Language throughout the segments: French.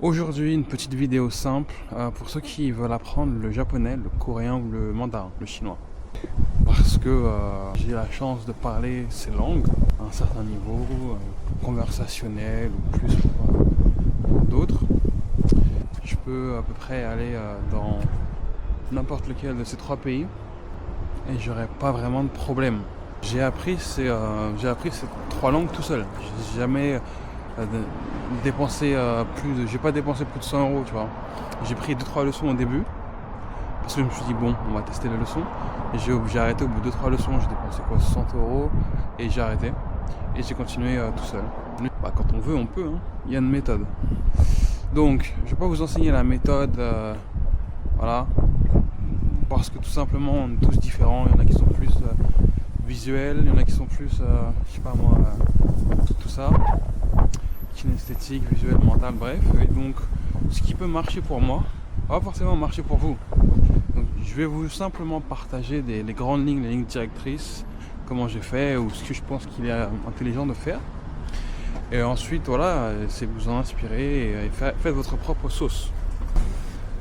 Aujourd'hui, une petite vidéo simple pour ceux qui veulent apprendre le japonais, le coréen ou le mandarin, le chinois. Parce que j'ai la chance de parler ces langues à un certain niveau, conversationnel ou plus pour d'autres. Je peux à peu près aller dans n'importe lequel de ces trois pays et j'aurai pas vraiment de problème. J'ai appris ces trois langues tout seul. J'ai jamais dépensé j'ai pas dépensé plus de 100 euros, tu vois. J'ai pris 2-3 leçons au début parce que je me suis dit bon, on va tester les leçons. Et j'ai arrêté au bout de 2-3 leçons. J'ai dépensé 60 euros et j'ai arrêté et j'ai continué tout seul. Quand on veut, on peut, hein. Il y a une méthode. Donc, je vais pas vous enseigner la méthode, voilà, parce que tout simplement on est tous différents. Il y en a qui sont plus visuels, il y en a qui sont plus, je sais pas moi, tout ça, kinesthétique, visuel, mental, bref. Et donc, ce qui peut marcher pour moi, va pas forcément marcher pour vous. Donc, je vais vous simplement partager les grandes lignes, les lignes directrices, comment j'ai fait ou ce que je pense qu'il est intelligent de faire. Et ensuite, voilà, c'est vous en inspirer et faites votre propre sauce.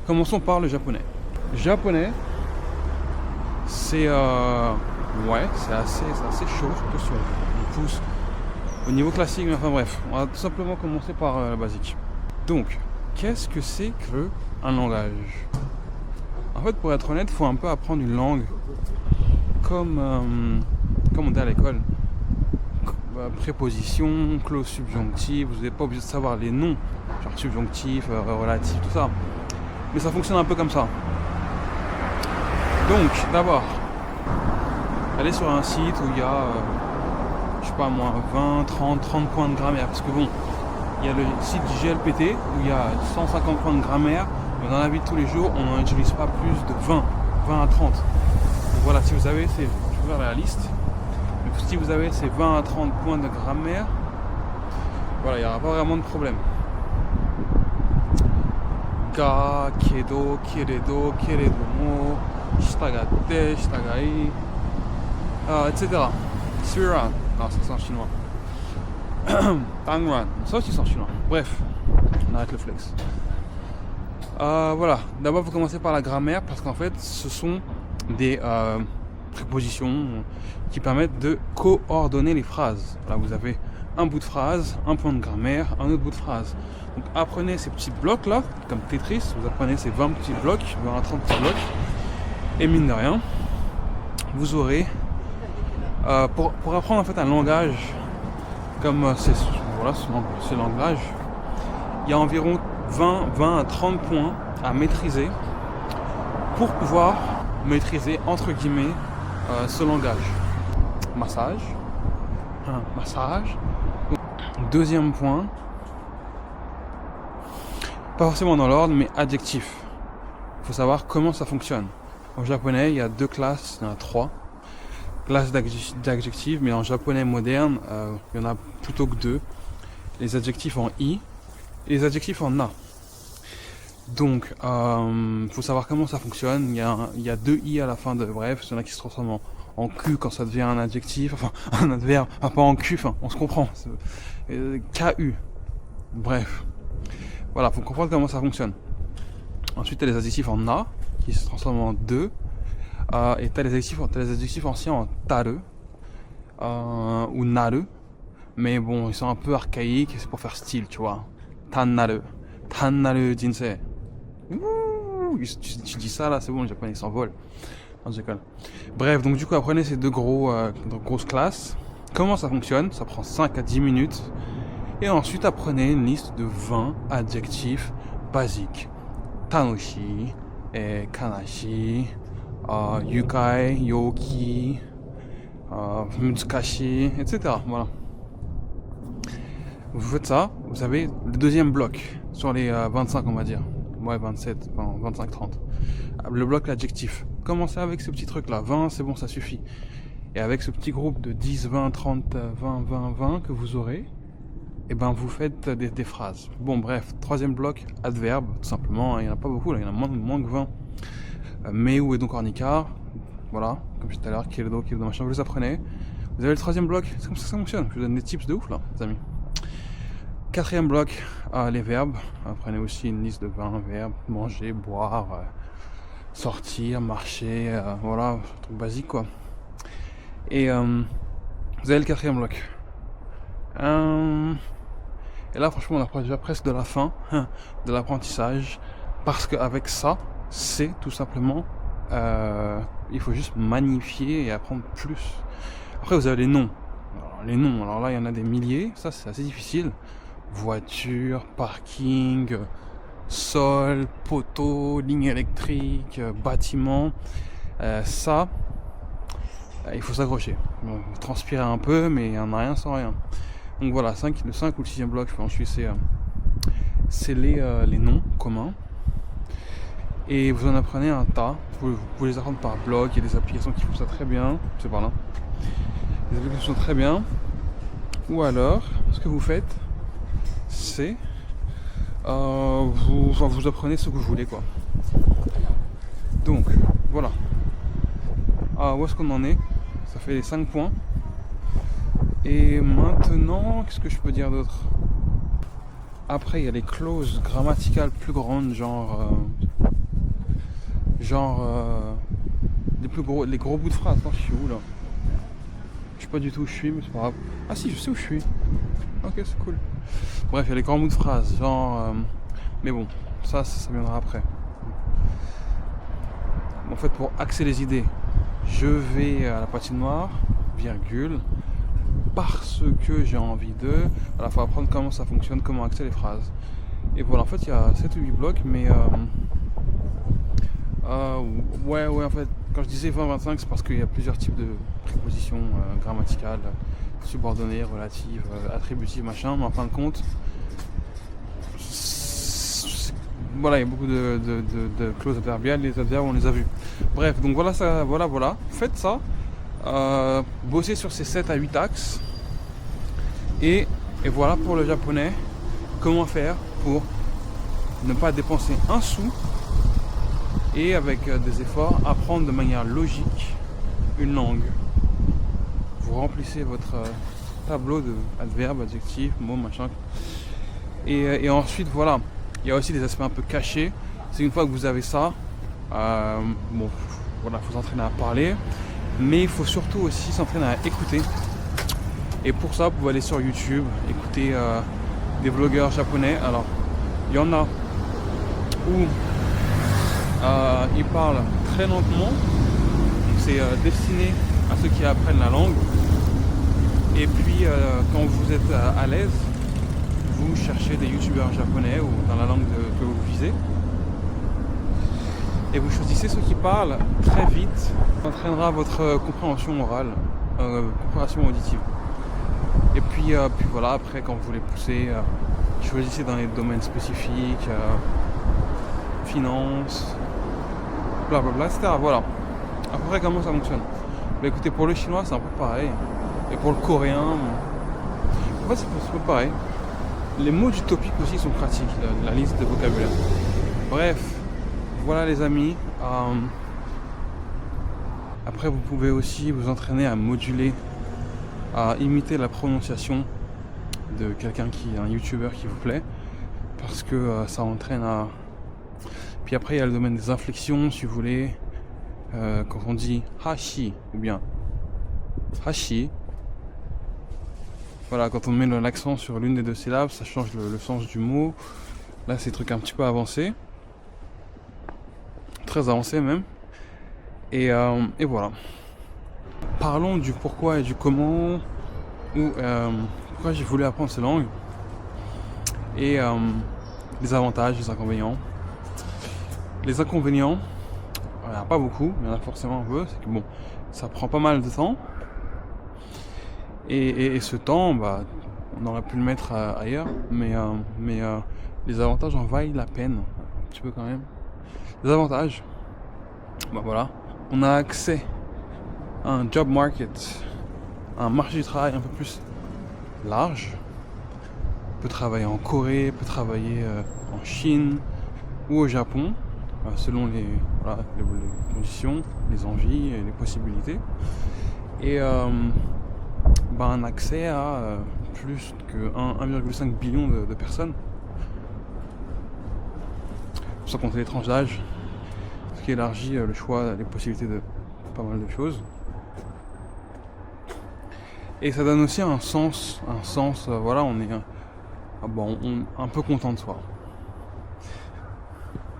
Commençons par le japonais. Le japonais, c'est c'est assez chaud, surtout si on pousse au niveau classique, mais enfin bref, on va tout simplement commencer par la basique. Donc, qu'est-ce que c'est qu'un langage? En fait, pour être honnête, il faut un peu apprendre une langue comme on dit à l'école. Préposition, clause subjonctive, vous n'êtes pas obligé de savoir les noms, genre subjonctif, relatif, tout ça. Mais ça fonctionne un peu comme ça. Donc, d'abord, allez sur un site où il y a, je sais pas moi, 20, 30 points de grammaire. Parce que bon, il y a le site du GLPT où il y a 150 points de grammaire, mais dans la vie de tous les jours, on n'en utilise pas plus de 20 à 30. Donc voilà, si vous avez, je vous verrai la liste. Si vous avez ces 20 à 30 points de grammaire, voilà, il n'y aura pas vraiment de problème. Ga, kedo, keredo, keredomo, shitagatte, shitagai, etc. Suran, non, ça c'est en chinois. Tangran, ça aussi c'est en chinois. Bref, on arrête le flex. Voilà, d'abord vous commencez par la grammaire parce qu'en fait ce sont des prépositions qui permettent de coordonner les phrases. Là, vous avez un bout de phrase, un point de grammaire, un autre bout de phrase. Donc apprenez ces petits blocs là, comme Tetris, vous apprenez ces 20 petits blocs, 20 à 30 petits blocs, et mine de rien, vous aurez, pour apprendre en fait un langage, comme ce langage, il y a environ 20 à 30 points à maîtriser pour pouvoir maîtriser entre guillemets ce langage. Massage. Deuxième point, pas forcément dans l'ordre, mais adjectif. Il faut savoir comment ça fonctionne. En japonais, il y a deux classes, il y en a trois classes d'adjectifs, mais en japonais moderne, il y en a plutôt que deux. Les adjectifs en i et les adjectifs en na. Donc, faut savoir comment ça fonctionne. Il y a deux i à la fin de bref. Il y en a qui se transforment en Q quand ça devient un adjectif, enfin un adverbe, enfin pas en Q, enfin on se comprend. KU. Bref. Voilà, faut comprendre comment ça fonctionne. Ensuite, t'as les adjectifs en na qui se transforment en de. Et t'as les adjectifs anciens en taru ou naru. Mais bon, ils sont un peu archaïques, c'est pour faire style, tu vois. Tannaru jinsei. Tu dis ça là, c'est bon, le japonais s'envole. Non, je déconne. Bref, donc du coup, apprenez ces deux grosses classes. Comment ça fonctionne? Ça prend 5 à 10 minutes. Et ensuite, apprenez une liste de 20 adjectifs basiques. Tanushi, kanashi, yukai, yoki, mutsukashi, etc. Voilà. Vous faites ça, vous avez le deuxième bloc sur les 25, on va dire. Ouais, 27, 25, 30. Le bloc l'adjectif. Commencez avec ce petit truc là, 20, c'est bon, ça suffit. Et avec ce petit groupe de 10, 20, 30, 20 que vous aurez, et ben vous faites des phrases. Bon, bref, troisième bloc, adverbe, tout simplement. Il n'y en a pas beaucoup là, il y en a moins que 20. Mais où est donc ornicar? Voilà, comme tout à l'heure, keredo, machin, vous les apprenez. Vous avez le troisième bloc, c'est comme ça que ça fonctionne. Je vous donne des tips de ouf là, les amis. Quatrième bloc, les verbes. Prenez aussi une liste de 20 verbes: manger, boire, sortir, marcher, voilà, un truc basique quoi. Et vous avez le quatrième bloc. Et là franchement on approche déjà presque de la fin de l'apprentissage, parce qu'avec ça, c'est tout simplement, il faut juste magnifier et apprendre plus. Après vous avez les noms. Alors là il y en a des milliers, ça c'est assez difficile. Voiture, parking, sol, poteau, ligne électrique, bâtiment, ça, il faut s'accrocher. Bon, vous transpirez un peu, mais il n'y en a rien sans rien. Donc voilà, le 5 ou le 6e bloc, je pense, c'est les noms communs. Et vous en apprenez un tas. Vous pouvez les apprendre par bloc. Il y a des applications qui font ça très bien. C'est par là. Les applications sont très bien. Ou alors, ce que vous faites, c'est vous apprenez ce que vous voulez quoi. Donc voilà. Où est-ce qu'on en est? Ça fait les 5 points. Et maintenant, qu'est-ce que je peux dire d'autre? Après, il y a les clauses grammaticales plus grandes, genre les gros bouts de phrases. Non, je suis où là? Je sais pas du tout où je suis, mais c'est pas grave. Ah si, je sais où je suis. Ok, c'est cool. Bref, il y a les grands bouts de phrases, genre... mais bon, ça viendra après. En fait, pour axer les idées, je vais à la patinoire, virgule, parce que j'ai envie de... Voilà, il faut apprendre comment ça fonctionne, comment axer les phrases. Et voilà, en fait, il y a 7 ou 8 blocs, mais... ouais, en fait, quand je disais 20-25, c'est parce qu'il y a plusieurs types de prépositions grammaticales, subordonnées, relatives, attributives, machin, mais en fin de compte, voilà, il y a beaucoup de clauses adverbiales, les adverbes, on les a vus. Bref, donc voilà, voilà. Faites ça, bossez sur ces 7 à 8 axes, et voilà pour le japonais, comment faire pour ne pas dépenser un sou, et avec des efforts, apprendre de manière logique une langue. Vous remplissez votre tableau de adverbes, adjectifs, mots, machin. Et ensuite, voilà, il y a aussi des aspects un peu cachés. C'est une fois que vous avez ça, bon, voilà, il faut s'entraîner à parler, mais il faut surtout aussi s'entraîner à écouter. Et pour ça, vous pouvez aller sur YouTube, écouter des vlogueurs japonais. Alors, il y en a où ils parlent très lentement, c'est destiné à ceux qui apprennent la langue. Et puis quand vous êtes à l'aise, vous cherchez des youtubeurs japonais ou dans la langue que vous visez, et vous choisissez ceux qui parlent très vite. Ça entraînera votre compréhension orale, compréhension auditive. Et puis voilà, après quand vous voulez pousser, choisissez dans les domaines spécifiques, finance, blablabla, etc. Voilà, à peu près comment ça fonctionne. Mais écoutez, pour le chinois c'est un peu pareil, et pour le coréen, en fait c'est un peu pareil. Les mots du topic aussi sont pratiques, la liste de vocabulaire. Bref, voilà les amis. Après vous pouvez aussi vous entraîner à moduler, à imiter la prononciation de quelqu'un un youtubeur qui vous plaît, parce que ça entraîne à... Puis après il y a le domaine des inflexions, si vous voulez, quand on dit hashi ou bien hashi, voilà, quand on met l'accent sur l'une des deux syllabes, ça change le sens du mot. Là c'est des trucs un petit peu avancés, très avancés même. Et voilà. Parlons du pourquoi et du comment, ou pourquoi j'ai voulu apprendre ces langues, et les avantages, les inconvénients. Les inconvénients, il n'y en a pas beaucoup, mais il y en a forcément un peu. C'est que bon, ça prend pas mal de temps, et ce temps, bah, on aurait pu le mettre ailleurs, mais les avantages en valent la peine, un petit peu quand même. Les avantages, bah voilà, on a accès à un job market, à un marché du travail un peu plus large. On peut travailler en Corée, on peut travailler en Chine ou au Japon, selon les conditions, les envies et les possibilités. Et un accès à plus que 1,5 billion de personnes. Sans compter les tranches d'âge, ce qui élargit le choix, les possibilités de pas mal de choses. Et ça donne aussi un sens, voilà, on est un peu content de soi.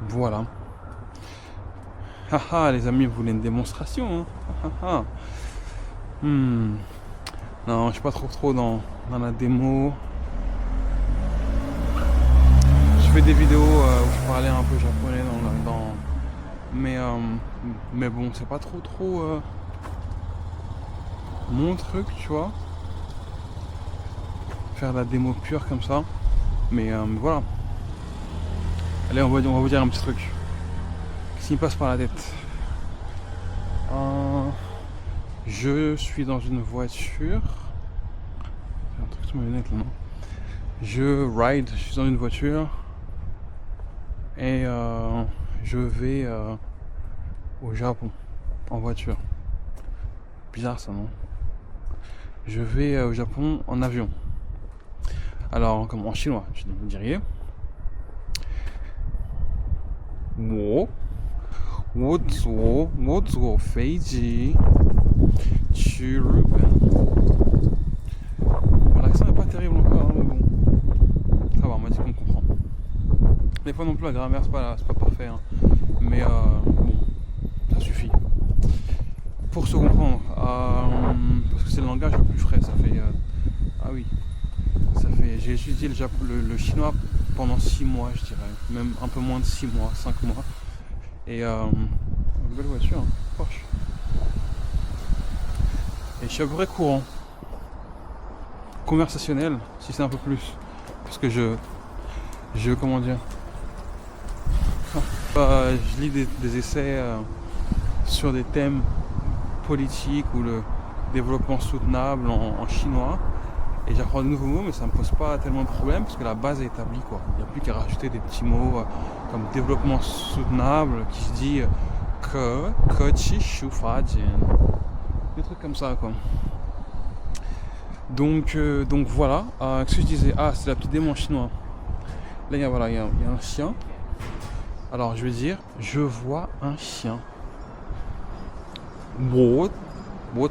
Voilà. Haha, les amis, vous voulez une démonstration, hein? Non, je suis pas trop dans la démo. Je fais des vidéos où je parlais un peu japonais mais bon, c'est pas trop mon truc, tu vois. Faire de la démo pure comme ça. Mais voilà. Allez, on va vous dire un petit truc. Qu'est-ce qui me passe par la tête? Je suis dans une voiture. J'ai un truc sur mes lunettes là, non? Je suis dans une voiture. Et je vais au Japon en voiture. Bizarre ça, non? Je vais au Japon en avion. Alors, comme en chinois, vous diriez. Wo Feiji去日本. Bon, l'accent n'est pas terrible encore, mais bon. Ça va, on m'a dit qu'on comprend. Des fois non plus, la grammaire, c'est pas parfait. Hein. Mais bon, ça suffit. Pour se comprendre, parce que c'est le langage le plus frais, ça fait... j'ai étudié le chinois pendant 6 mois, je dirais. Même un peu moins de 6 mois, 5 mois. Et une belle voiture, hein, Porsche. Et je suis à peu près courant. Conversationnel, si c'est un peu plus. Parce que comment dire, je lis des essais sur des thèmes politiques ou le développement soutenable en chinois. Et j'apprends de nouveaux mots, mais ça me pose pas tellement de problème parce que la base est établie, quoi. Il n'y a plus qu'à rajouter des petits mots comme développement soutenable qui se dit kochi shufajin. Des trucs comme ça, quoi. Donc voilà. Qu'est-ce que je disais? C'est la petite démo en chinois. Là, il y a un chien. Alors, je vais dire, je vois un chien. Wo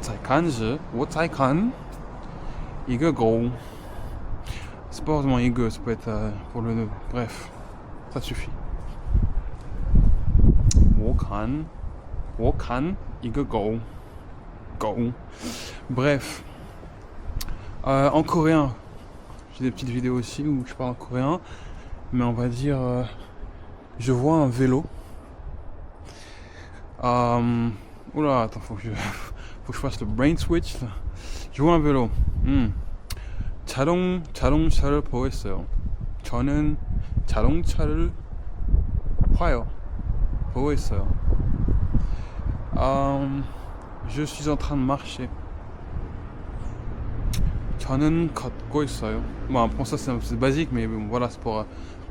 zai kan. Igue go. C'est pas forcément igue, ça peut être pour le nœud. Bref, ça suffit. Wo kan igue go. Go. Bref. En coréen, j'ai des petites vidéos aussi où je parle en coréen, mais on va dire, je vois un vélo. Oula, attends, faut que je fasse le brain switch. Je vois un vélo. 자동차를 보였어요. 저는 자동차를 보고 있어요. Je suis en train de marcher. 저는 걷고 있어요. Bon, pour ça c'est basique, mais bon, voilà, c'est pour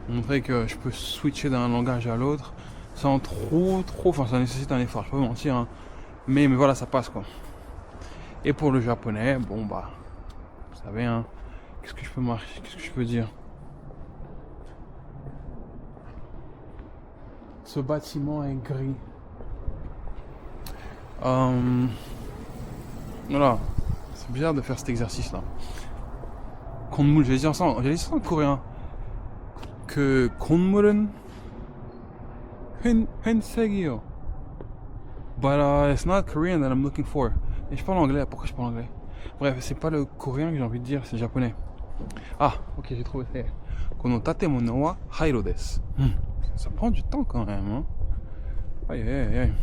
montrer que je peux switcher d'un langage à l'autre sans trop, enfin ça nécessite un effort, je peux pas mentir, hein. Mais voilà, ça passe, quoi. Et pour le japonais, bon bah, vous savez, hein, qu'est-ce que je peux dire? Ce bâtiment est gris. Voilà, c'est bizarre de faire cet exercice-là. 건물, j'ai dit ça en coréen. 그 건물은 회색이요. But it's not Korean that I'm looking for. Et je parle anglais. Pourquoi je parle anglais? Bref, c'est pas le coréen que j'ai envie de dire, c'est le japonais. Ah, ok, j'ai trouvé ça. Kono tatemono wa hairo desu. Ça prend du temps quand même, hein. Aïe.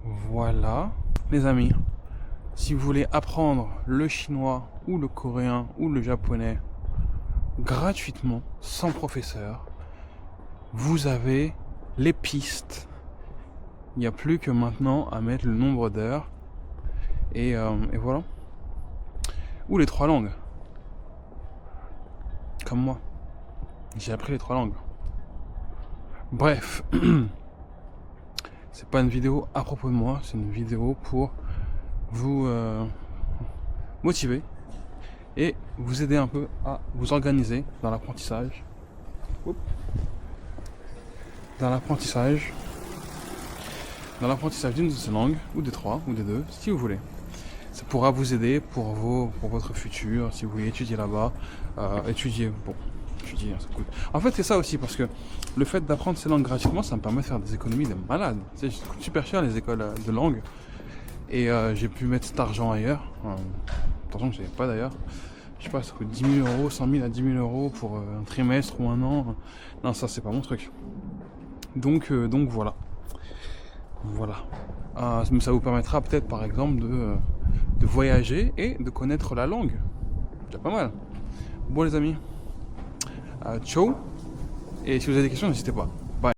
Voilà, les amis. Si vous voulez apprendre le chinois ou le coréen ou le japonais gratuitement, sans professeur, vous avez les pistes. Il n'y a plus que maintenant à mettre le nombre d'heures et voilà. Ou les 3 langues. Comme moi. J'ai appris les 3 langues. Bref. C'est pas une vidéo à propos de moi, c'est une vidéo pour vous motiver et vous aider un peu à vous organiser dans l'apprentissage. Dans l'apprentissage d'une de ces langues, ou des trois, ou des deux, si vous voulez. Ça pourra vous aider pour votre futur, si vous voulez étudier là-bas, étudier, ça coûte. En fait, c'est ça aussi, parce que le fait d'apprendre ces langues gratuitement, ça me permet de faire des économies de malade. Tu sais, ça coûte super cher les écoles de langue, et j'ai pu mettre cet argent ailleurs. Attention, je ne savais pas d'ailleurs. Je sais pas, ça coûte 10 000 euros, 100 000 à 10 000 euros pour un trimestre ou un an. Non, ça, c'est pas mon truc. Donc voilà. Ça vous permettra peut-être par exemple de voyager et de connaître la langue. C'est pas mal. Bon les amis, ciao. Et si vous avez des questions, n'hésitez pas.